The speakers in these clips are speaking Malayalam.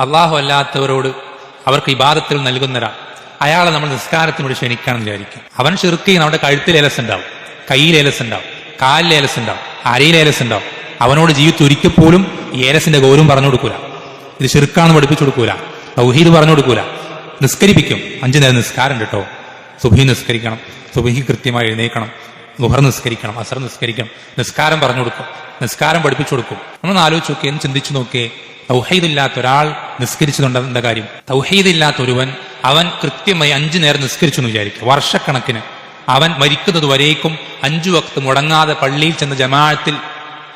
അള്ളാഹു അല്ലാത്തവരോട് അവർക്ക് ഇബാദത്തുകൾ നൽകുന്നൊരാൾ, അയാളെ നമ്മൾ നിസ്കാരത്തിനോട് ക്ഷണിക്കാണെന്ന് വിചാരിക്കും. അവൻ ഷിർക്ക് ചെയ്യുന്ന നമ്മുടെ കഴുത്തിൽ ഏലസ് ഉണ്ടാവും, കയ്യിൽ ഏലസ് ഉണ്ടാവും, കാലിൽ ഏലസ് ഉണ്ടാവും, അരയിൽ ഏലസ് ഉണ്ടാവും. അവനോട് ജീവിതത്തിൽ ഒരിക്കൽ പോലും ഈ ഏലസിന്റെ ഗൗരവം പറഞ്ഞു കൊടുക്കൂല, ഇത് ഷിർക്കാണെന്ന് പഠിപ്പിച്ചു കൊടുക്കൂല, തൗഹീദ് പറഞ്ഞു കൊടുക്കൂല. നിസ്കരിപ്പിക്കും, 5 നേരം നിസ്കാരം കേട്ടോ, സുബഹി നിസ്കരിക്കണം, സുബഹി കൃത്യമായി എഴുന്നേക്കണം, ളുഹർ നിസ്കരിക്കണം, അസർ നിസ്കരിക്കണം, നിസ്കാരം പറഞ്ഞു കൊടുക്കും, നിസ്കാരം പഠിപ്പിച്ചു കൊടുക്കും. നമ്മൾ ആലോചിച്ച് നോക്കിയേ, എന്ന് ചിന്തിച്ചു നോക്കിയേ, തൗഹീദില്ലാത്ത ഒരാൾ നിസ്കരിച്ചതുകൊണ്ട് എന്താ കാര്യം? തൗഹീദില്ലാത്ത ഒരുവൻ അവൻ കൃത്യമായി 5 നേരം നിസ്കരിച്ചു എന്ന് വിചാരിക്കുക, വർഷക്കണക്കിന് അവൻ മരിക്കുന്നത് വരേക്കും 5 വക്ത് മുടങ്ങാതെ പള്ളിയിൽ ചെന്ന് ജമാഅത്തിൽ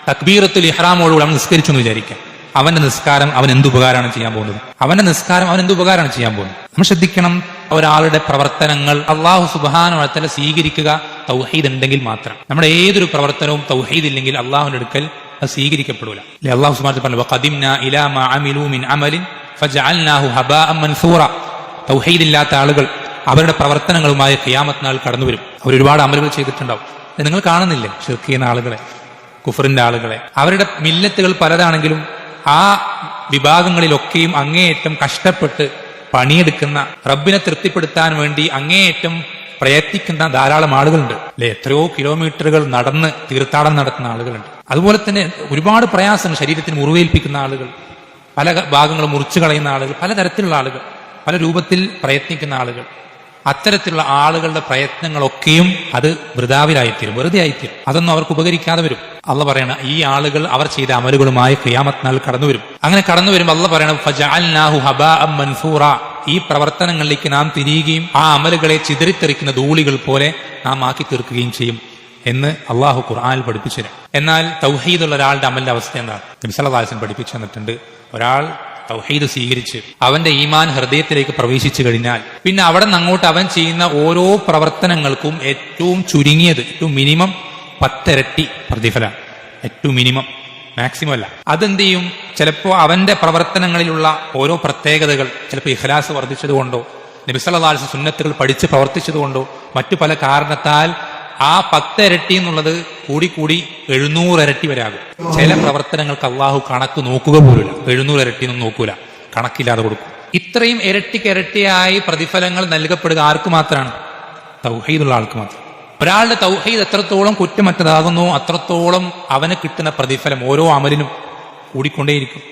തക്ബീറത്തുൽ ഇഹ്റാമോടുകൂടി അവൻ നിസ്കരിച്ചു എന്ന് വിചാരിക്കാം. അവന്റെ നിസ്കാരം അവൻ എന്തുപകാരമാണ് ചെയ്യാൻ പോകുന്നത്? അവന്റെ നിസ്കാരം അവൻ എന്തുപകാരമാണ് ചെയ്യാൻ പോകുന്നത്? നമ്മൾ ശ്രദ്ധിക്കണം, ഒരാളുടെ പ്രവർത്തനങ്ങൾ അള്ളാഹു സുബ്ഹാനഹു വ തആല സ്വീകരിക്കുക തൗഹീദ് ഉണ്ടെങ്കിൽ മാത്രം. നമ്മുടെ ഏതൊരു പ്രവർത്തനവും തൗഹീദ് ഇല്ലെങ്കിൽ അള്ളാഹുവിന്റെ അടുക്കൽ അത് സ്വീകരിക്കപ്പെടൂല. അള്ളാഹു സുബ്ഹാനഹു വ തആല പറഞ്ഞു, വഖദിംനാ ഇലാ മാ അമിലൂ മിൻ അമലിൻ ഫജഅൽനാഹു ഹബാഅൻ മൻസൂറ. തൗഹീദില്ലാത്ത ആളുകൾ അവരുടെ പ്രവർത്തനങ്ങളുമായി ഖിയാമത്ത് നാൾ കടന്നു വരും. അവർ ഒരുപാട് അമലുകൾ ചെയ്തിട്ടുണ്ടാവും. നിങ്ങൾ കാണുന്നില്ലേ ഷിർക്ക് ചെയ്യുന്ന ആളുകളെ, കുഫറിന്റെ ആളുകളെ? അവരുടെ മില്ലത്തുകൾ പലതാണെങ്കിലും ആ വിഭാഗങ്ങളിലൊക്കെയും അങ്ങേയറ്റം കഷ്ടപ്പെട്ട് പണിയെടുക്കുന്ന, റബ്ബിനെ തൃപ്തിപ്പെടുത്താൻ വേണ്ടി അങ്ങേയറ്റം പ്രയത്നിക്കുന്ന ധാരാളം ആളുകളുണ്ട് അല്ലെ? എത്രയോ കിലോമീറ്ററുകൾ നടന്ന് തീർത്ഥാടനം നടത്തുന്ന ആളുകളുണ്ട്. അതുപോലെ തന്നെ ഒരുപാട് പ്രയാസങ്ങൾ, ശരീരത്തിന് മുറിവേൽപ്പിക്കുന്ന ആളുകൾ, പല ഭാഗങ്ങളും മുറിച്ചു കളയുന്ന ആളുകൾ, പലതരത്തിലുള്ള ആളുകൾ, പല രൂപത്തിൽ പ്രയത്നിക്കുന്ന ആളുകൾ. അത്തരത്തിലുള്ള ആളുകളുടെ പ്രയത്നങ്ങളൊക്കെയും അത് വൃഥാവിലായിത്തീരും, വെറുതെ ആയിത്തീരും. അതൊന്നും അവർക്ക് ഉപകരിക്കാതെ വരും. അള്ള പറയണ, ഈ ആളുകൾ അവർ ചെയ്ത അമലുകളുമായി ഖിയാമത്ത് നാൾ കടന്നു വരും. അങ്ങനെ കടന്നു വരുമ്പോൾ അള്ള പറയണം, ഫജഅൽനാഹു ഹബാഅൻ മൻസൂറ. ഈ പ്രവർത്തനങ്ങളിലേക്ക് നാം തിരിയുകയും ആ അമലുകളെ ചിതറിത്തെറിക്കുന്ന ധൂളികൾ പോലെ നാം ആക്കി തീർക്കുകയും ചെയ്യും എന്ന് അള്ളാഹു ഖുർആനിൽ പഠിപ്പിച്ചു തരും. എന്നാൽ തൗഹീദുള്ള ഒരാളുടെ അമലിന്റെ അവസ്ഥ എന്താണ്? നബി സല്ലല്ലാഹു അലൈഹി വസല്ലം പഠിപ്പിച്ചു തന്നിട്ടുണ്ട്. ഒരാൾ തൗഹീദ് സ്വീകരിച്ച് അവന്റെ ഈമാൻ ഹൃദയത്തിലേക്ക് പ്രവേശിച്ചു കഴിഞ്ഞാൽ പിന്നെ അവിടെ നിന്ന് അങ്ങോട്ട് അവൻ ചെയ്യുന്ന ഓരോ പ്രവർത്തനങ്ങൾക്കും ഏറ്റവും ചുരുങ്ങിയത്, ഏറ്റവും മിനിമം 10 ഇരട്ടി പ്രതിഫലം. ഏറ്റവും മിനിമം, മാക്സിമം അല്ല. അതെന്ത് ചെയ്യും? ചിലപ്പോൾ അവന്റെ പ്രവർത്തനങ്ങളിലുള്ള ഓരോ പ്രത്യേകതകൾ, ചിലപ്പോൾ ഇഖ്ലാസ് വർദ്ധിച്ചതുകൊണ്ടോ, നബി സല്ലല്ലാഹു അലൈഹി വസല്ലം സുന്നത്തുകൾ പഠിച്ച് പ്രവർത്തിച്ചതുകൊണ്ടോ, മറ്റു പല കാരണത്താൽ ആ 10 ഇരട്ടി എന്നുള്ളത് കൂടിക്കൂടി 700 ഇരട്ടി വരെ ആകും. ചില പ്രവർത്തനങ്ങൾക്ക് അള്ളാഹു കണക്ക് നോക്കുക പോലുമില്ല, 700 ഇരട്ടി ഒന്നും നോക്കൂല, കണക്കില്ലാതെ കൊടുക്കും. ഇത്രയും ഇരട്ടിക്കിരട്ടിയായി പ്രതിഫലങ്ങൾ നൽകപ്പെടുക ആർക്ക് മാത്രമാണ്? തൗഹീദുള്ള ആൾക്ക് മാത്രം. ഒരാളുടെ തൗഹീദ് എത്രത്തോളം കുറ്റമറ്റതാകുന്നു അത്രത്തോളം അവന് കിട്ടുന്ന പ്രതിഫലം ഓരോ അമലിനും കൂടിക്കൊണ്ടേയിരിക്കും.